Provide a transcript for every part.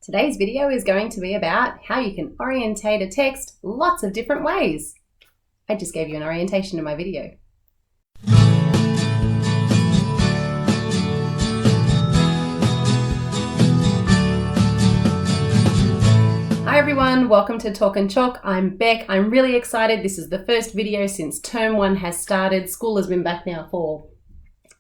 Today's video is going to be about how you can orientate a text lots of different ways. I just gave you an orientation in my video. Hi everyone, welcome to Talk and Chalk. I'm Beck. I'm really excited. This is the first video since term 1 has started. School has been back now for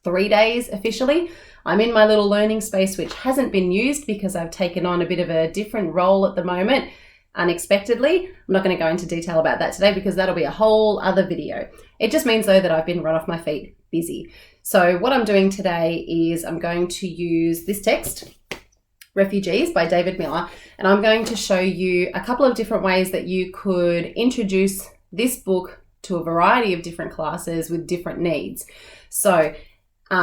3 days officially. I'm in my little learning space which hasn't been used because I've taken on a bit of a different role at the moment, unexpectedly. I'm not going to go into detail about that today because that'll be a whole other video. It just means though that I've been run off my feet busy. So what I'm doing today is I'm going to use this text, Refugees by David Miller, and I'm going to show you a couple of different ways that you could introduce this book to a variety of different classes with different needs. So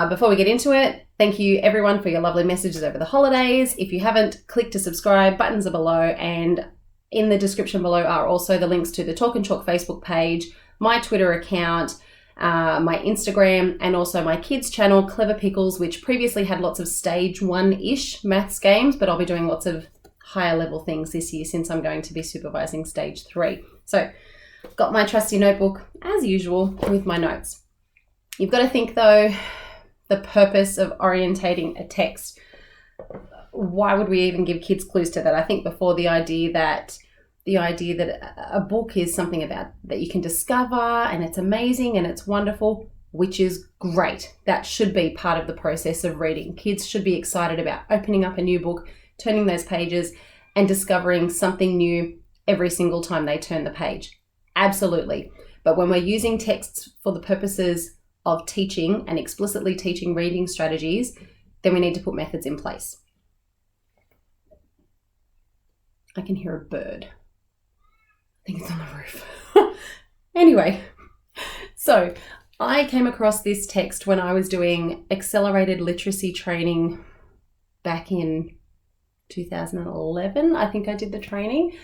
before we get into it, thank you everyone for your lovely messages over the holidays. If you haven't, click to subscribe, buttons are below, and in the description below are also the links to the Talk and Chalk Facebook page, my Twitter account, my Instagram, and also my kids channel, Clever Pickles, which previously had lots of stage 1-ish maths games, but I'll be doing lots of higher level things this year since I'm going to be supervising stage 3. So got my trusty notebook as usual with my notes. You've got to think though, the purpose of orientating a text. Why would we even give kids clues to that? I think before the idea that a book is something about that you can discover and it's amazing and it's wonderful, which is great. That should be part of the process of reading. Kids should be excited about opening up a new book, turning those pages and discovering something new every single time they turn the page. Absolutely. But when we're using texts for the purposes of teaching and explicitly teaching reading strategies, then we need to put methods in place. I can hear a bird. I think it's on the roof. Anyway, so I came across this text when I was doing accelerated literacy training back in 2011. I think I did the training.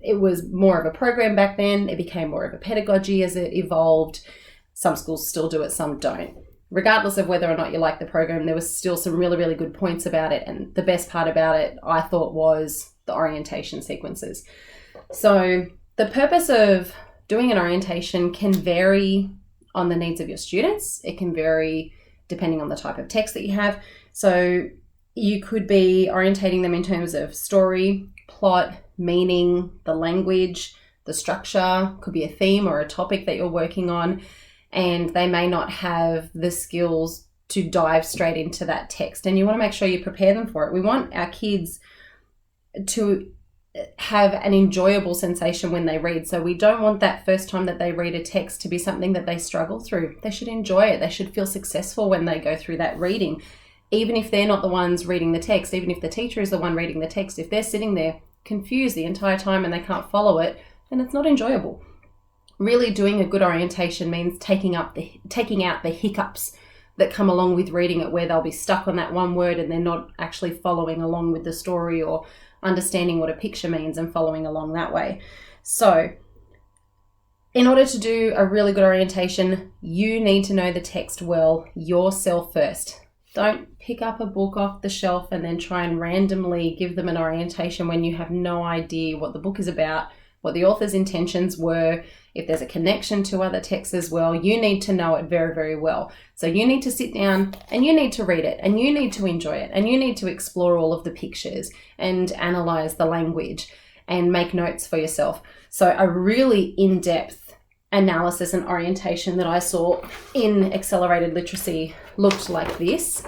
It was more of a program back then. It became more of a pedagogy as it evolved. Some schools still do it, some don't. Regardless of whether or not you like the program, there was still some really, really good points about it. And the best part about it, I thought, was the orientation sequences. So the purpose of doing an orientation can vary on the needs of your students. It can vary depending on the type of text that you have. So you could be orientating them in terms of story, plot, meaning, the language, the structure, could be a theme or a topic that you're working on, and they may not have the skills to dive straight into that text, and you want to make sure you prepare them for it. We want our kids to have an enjoyable sensation when they read, so we don't want that first time that they read a text to be something that they struggle through. They should enjoy it. They should feel successful when they go through that reading, even if they're not the ones reading the text, even if the teacher is the one reading the text. If they're sitting there confused the entire time and they can't follow it, then it's not enjoyable. Really doing a good orientation means taking out the hiccups that come along with reading it, where they'll be stuck on that one word and they're not actually following along with the story or understanding what a picture means and following along that way. So in order to do a really good orientation, you need to know the text well yourself first. Don't pick up a book off the shelf and then try and randomly give them an orientation when you have no idea what the book is about, what the author's intentions were, if there's a connection to other texts as well. You need to know it very, very well. So you need to sit down and you need to read it and you need to enjoy it and you need to explore all of the pictures and analyze the language and make notes for yourself. So a really in-depth analysis and orientation that I saw in accelerated literacy looked like this.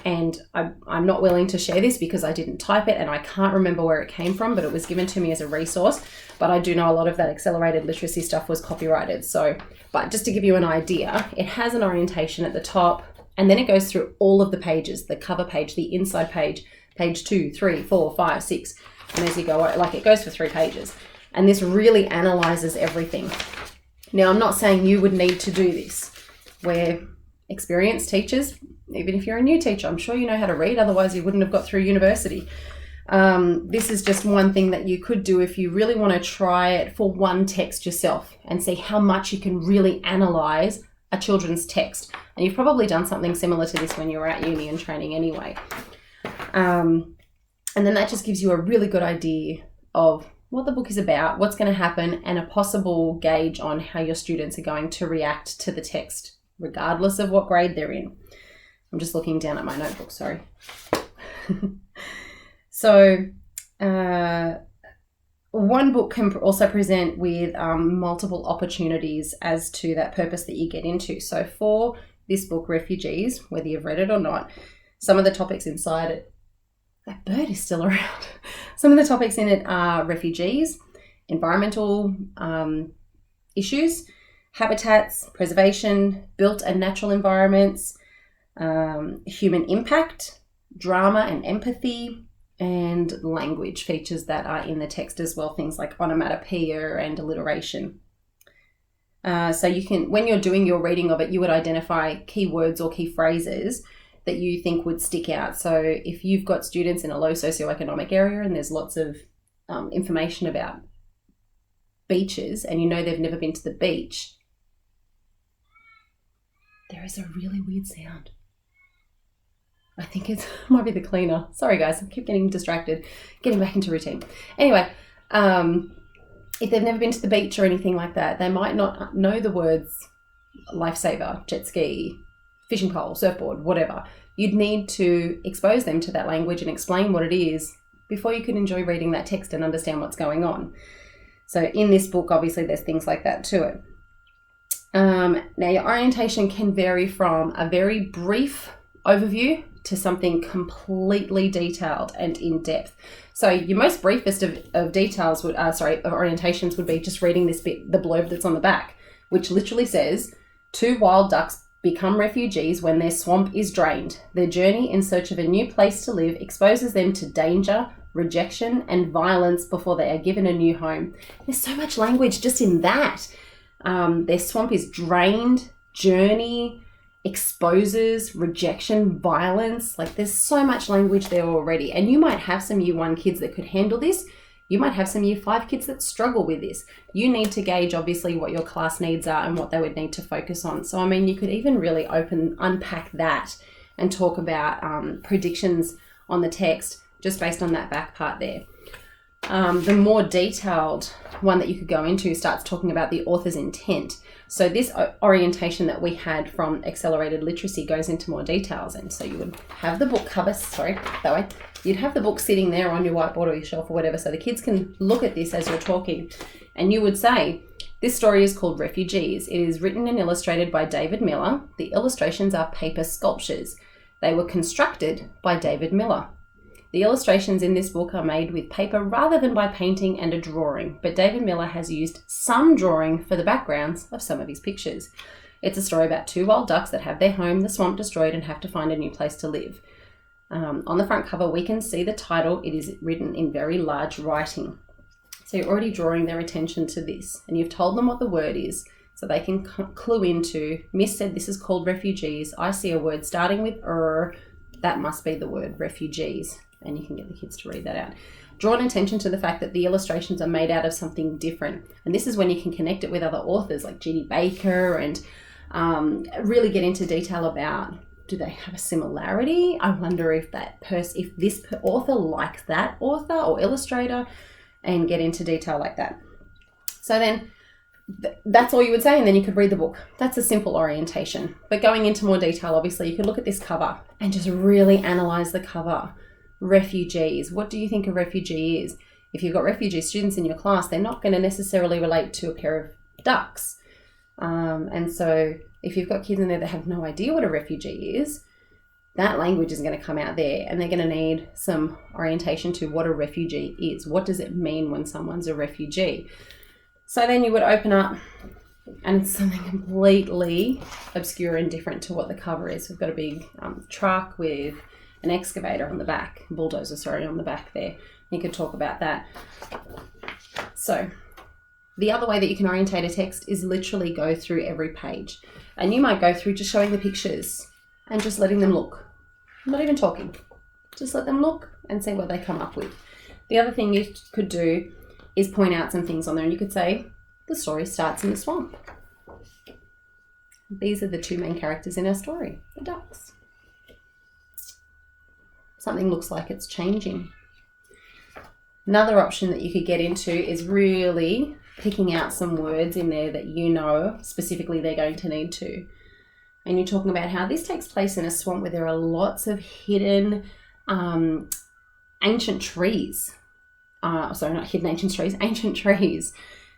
And I'm not willing to share this because I didn't type it and I can't remember where it came from, but it was given to me as a resource. But I do know a lot of that accelerated literacy stuff was copyrighted. So, but just to give you an idea, it has an orientation at the top and then it goes through all of the pages, the cover page, the inside page, page 2, 3, 4, 5, 6. And as you go, like it goes for 3 pages. And this really analyzes everything. Now, I'm not saying you would need to do this. We're experienced teachers. Even if you're a new teacher, I'm sure you know how to read. Otherwise, you wouldn't have got through university. This is just one thing that you could do if you really want to try it for one text yourself and see how much you can really analyze a children's text. And you've probably done something similar to this when you were at uni and training anyway. And then that just gives you a really good idea of what the book is about, what's going to happen, and a possible gauge on how your students are going to react to the text, regardless of what grade they're in. I'm just looking down at my notebook, sorry. So one book can also present with multiple opportunities as to that purpose that you get into. So for this book, Refugees, whether you've read it or not, some of the topics inside it, that bird is still around. Some of the topics in it are refugees, environmental issues, habitats, preservation, built and natural environments, human impact, drama and empathy, and language features that are in the text as well, things like onomatopoeia and alliteration. So you can, when you're doing your reading of it, you would identify key words or key phrases that you think would stick out. So if you've got students in a low socioeconomic area and there's lots of information about beaches and you know they've never been to the beach, there is a really weird sound. I think it might be the cleaner. Sorry guys, I keep getting distracted, getting back into routine. Anyway, if they've never been to the beach or anything like that, they might not know the words lifesaver, jet ski, fishing pole, surfboard, whatever. You'd need to expose them to that language and explain what it is before you can enjoy reading that text and understand what's going on. So in this book, obviously, there's things like that to it. Now, your orientation can vary from a very brief overview to something completely detailed and in-depth. So your most briefest of details would, of orientations would be just reading this bit, the blurb that's on the back, which literally says, 2 wild ducks become refugees when their swamp is drained. Their journey in search of a new place to live exposes them to danger, rejection, and violence before they are given a new home. There's so much language just in that. Their swamp is drained, journey, exposes, rejection, violence. Like there's so much language there already. And you might have some Year 1 kids that could handle this. You might have some Year 5 kids that struggle with this. You need to gauge obviously what your class needs are and what they would need to focus on. So, I mean, you could even really unpack that and talk about predictions on the text just based on that back part there. The more detailed one that you could go into starts talking about the author's intent. So this orientation that we had from Accelerated Literacy goes into more details. And so you would have the book cover, you'd have the book sitting there on your whiteboard or your shelf or whatever, so the kids can look at this as you're talking. And you would say, this story is called Refugees. It is written and illustrated by David Miller. The illustrations are paper sculptures. They were constructed by David Miller. The illustrations in this book are made with paper rather than by painting and a drawing, but David Miller has used some drawing for the backgrounds of some of his pictures. It's a story about 2 wild ducks that have their home, the swamp, destroyed and have to find a new place to live. On the front cover, we can see the title. It is written in very large writing. So you're already drawing their attention to this, and you've told them what the word is, so they can clue into, Miss said this is called refugees. I see a word starting with that must be the word refugees. And you can get the kids to read that out. Drawn attention to the fact that the illustrations are made out of something different. And this is when you can connect it with other authors like Ginny Baker and really get into detail about, do they have a similarity? I wonder if this author likes that author or illustrator, and get into detail like that. So then that's all you would say, and then you could read the book. That's a simple orientation. But going into more detail, obviously, you could look at this cover and just really analyze the cover. Refugees. What do you think a refugee is? If you've got refugee students in your class, they're not going to necessarily relate to a pair of ducks. And so if you've got kids in there that have no idea what a refugee is, that language is going to come out there, and they're going to need some orientation to what a refugee is. What does it mean when someone's a refugee? So then you would open up, and it's something completely obscure and different to what the cover is. We've got a big truck with an excavator on the back, bulldozer, on the back there. You could talk about that. So the other way that you can orientate a text is literally go through every page. And you might go through just showing the pictures and just letting them look. Not even talking. Just let them look and see what they come up with. The other thing you could do is point out some things on there, and you could say, the story starts in the swamp. These are the 2 main characters in our story, the ducks. something looks like it's changing. Another option that you could get into is really picking out some words in there that you know specifically they're going to need to. And you're talking about how this takes place in a swamp where there are lots of hidden ancient trees. Sorry, not hidden ancient trees, ancient trees.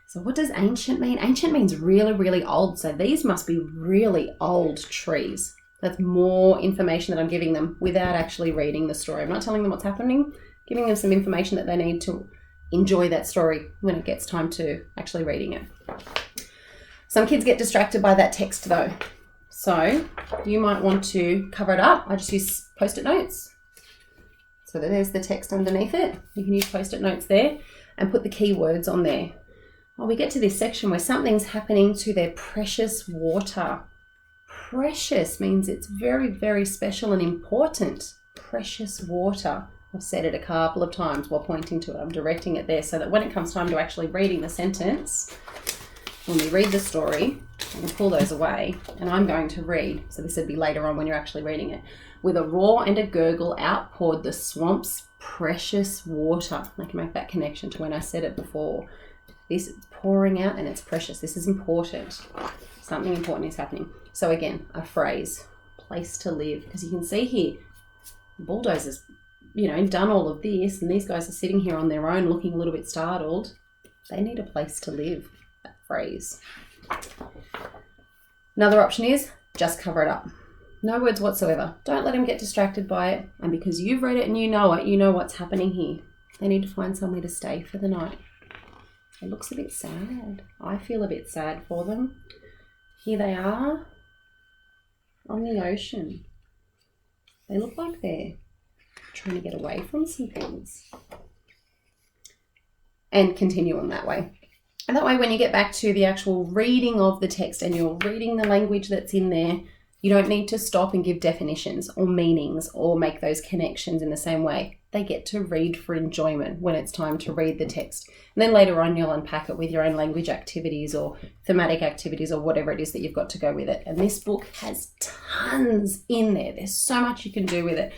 So what does ancient mean? Ancient means really, really old. So these must be really old trees. That's more information that I'm giving them without actually reading the story. I'm not telling them what's happening, giving them some information that they need to enjoy that story when it gets time to actually reading it. Some kids get distracted by that text though. So you might want to cover it up. I just use Post-it notes. So there's the text underneath it. You can use Post-it notes there and put the keywords on there. Well, we get to this section where something's happening to their precious water. Precious means it's very, very special and important. Precious water. I've said it a couple of times while pointing to it. I'm directing it there so that when it comes time to actually reading the sentence, when we read the story, I can pull those away and I'm going to read. So this would be later on when you're actually reading it. With a roar and a gurgle out poured the swamp's precious water. I can make that connection to when I said it before. This is pouring out and it's precious. This is important. Something important is happening. So again, a phrase, place to live. Because you can see here, the bulldozer's, done all of this and these guys are sitting here on their own looking a little bit startled. They need a place to live, that phrase. Another option is just cover it up. No words whatsoever. Don't let them get distracted by it. And because you've read it and you know it, you know what's happening here. They need to find somewhere to stay for the night. It looks a bit sad. I feel a bit sad for them. Here they are on the ocean. They look like they're trying to get away from some things. And continue on that way. And that way when you get back to the actual reading of the text and you're reading the language that's in there, you don't need to stop and give definitions or meanings or make those connections in the same way. They get to read for enjoyment when it's time to read the text. And then later on, you'll unpack it with your own language activities or thematic activities or whatever it is that you've got to go with it. And this book has tons in there. There's so much you can do with it.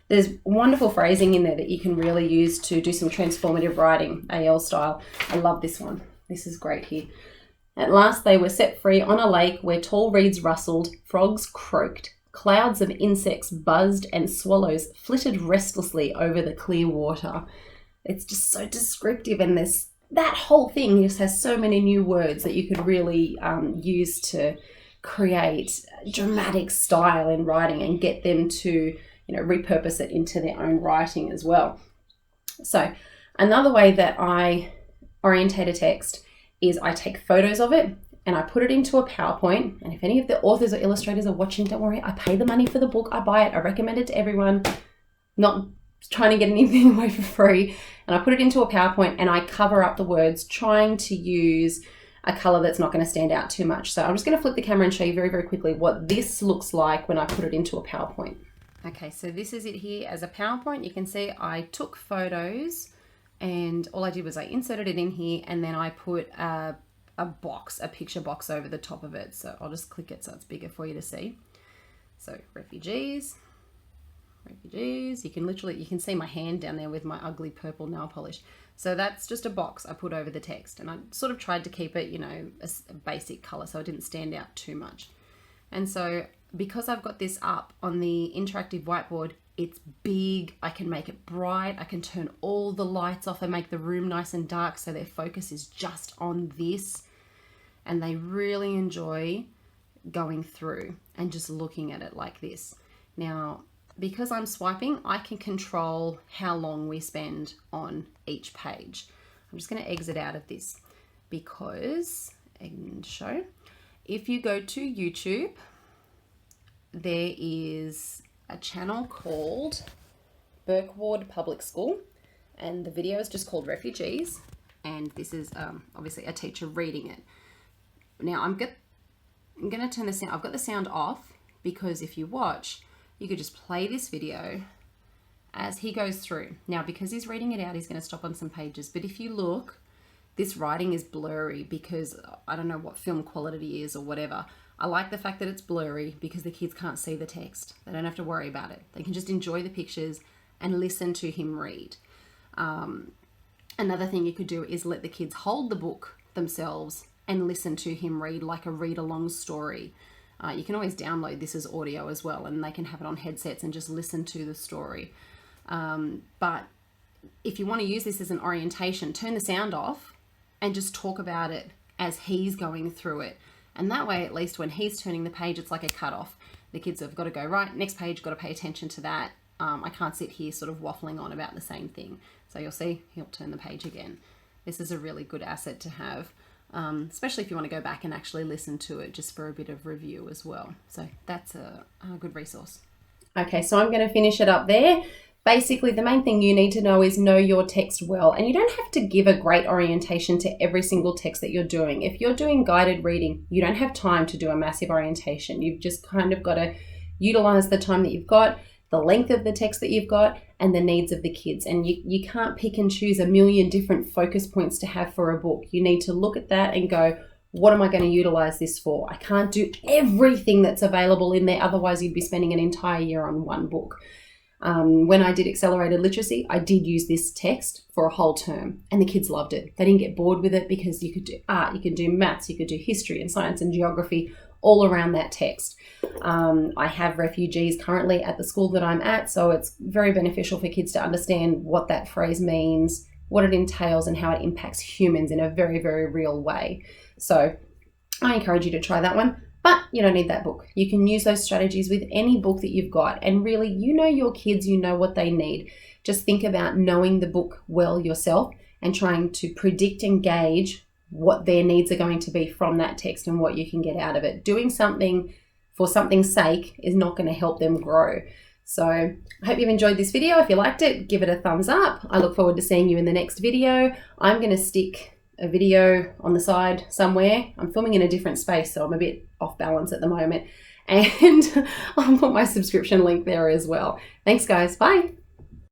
There's wonderful phrasing in there that you can really use to do some transformative writing, AL style. I love this one. This is great here. At last they were set free on a lake where tall reeds rustled, frogs croaked, clouds of insects buzzed and swallows flitted restlessly over the clear water. It's just so descriptive and that whole thing just has so many new words that you could really use to create dramatic style in writing and get them to repurpose it into their own writing as well. So another way that I orientate a text is I take photos of it and I put it into a PowerPoint. And if any of the authors or illustrators are watching, don't worry, I pay the money for the book. I buy it. I recommend it to everyone. Not trying to get anything away for free. And I put it into a PowerPoint and I cover up the words, trying to use a color that's not going to stand out too much. So I'm just going to flip the camera and show you very, very quickly what this looks like when I put it into a PowerPoint. Okay, so this is it here as a PowerPoint. You can see I took photos and all I did was I inserted it in here and then I put a picture box over the top of it. So I'll just click it so it's bigger for you to see. So refugees. You can see my hand down there with my ugly purple nail polish. So that's just a box I put over the text and I sort of tried to keep it, a basic color so it didn't stand out too much. And so because I've got this up on the interactive whiteboard, it's big, I can make it bright, I can turn all the lights off and make the room nice and dark so their focus is just on this. And they really enjoy going through and just looking at it like this. Now, because I'm swiping, I can control how long we spend on each page. I'm just going to exit out of this because, and show, if you go to YouTube, there is a channel called Birkward Public School and the video is just called Refugees, and this is obviously a teacher reading it. Now I'm going to turn the sound, I've got the sound off because if you watch, you could just play this video as he goes through. Now because he's reading it out, he's going to stop on some pages, but if you look, this writing is blurry because I don't know what film quality is or whatever. I like the fact that it's blurry because the kids can't see the text. They don't have to worry about it. They can just enjoy the pictures and listen to him read. Another thing you could do is let the kids hold the book themselves and listen to him read, like a read-along story. You can always download this as audio as well, and they can have it on headsets and just listen to the story. But if you want to use this as an orientation, turn the sound off and just talk about it as he's going through it. And that way, at least when he's turning the page, it's like a cutoff. The kids have got to go, right, next page, got to pay attention to that. I can't sit here sort of waffling on about the same thing. So you'll see, he'll turn the page again. This is a really good asset to have, especially if you want to go back and actually listen to it just for a bit of review as well. So that's a good resource. Okay, so I'm going to finish it up there. Basically, the main thing you need to know is know your text well. And you don't have to give a great orientation to every single text that you're doing. If you're doing guided reading, you don't have time to do a massive orientation. You've just kind of got to utilize the time that you've got, the length of the text that you've got, and the needs of the kids. And you can't pick and choose a million different focus points to have for a book. You need to look at that and go, what am I going to utilize this for? I can't do everything that's available in there. Otherwise, you'd be spending an entire year on one book. When I did accelerated literacy, I did use this text for a whole term, and the kids loved it. They didn't get bored with it because you could do art, you could do maths, you could do history and science and geography all around that text. I have refugees currently at the school that I'm at, so it's very beneficial for kids to understand what that phrase means, what it entails, and how it impacts humans in a very, very real way. So I encourage you to try that one. But you don't need that book. You can use those strategies with any book that you've got. And really, you know your kids, you know what they need. Just think about knowing the book well yourself and trying to predict and gauge what their needs are going to be from that text and what you can get out of it. Doing something for something's sake is not going to help them grow. So I hope you've enjoyed this video. If you liked it, give it a thumbs up. I look forward to seeing you in the next video. I'm going to stick a video on the side somewhere. I'm filming in a different space, so I'm a bit off balance at the moment. And I'll put my subscription link there as well. Thanks, guys. Bye.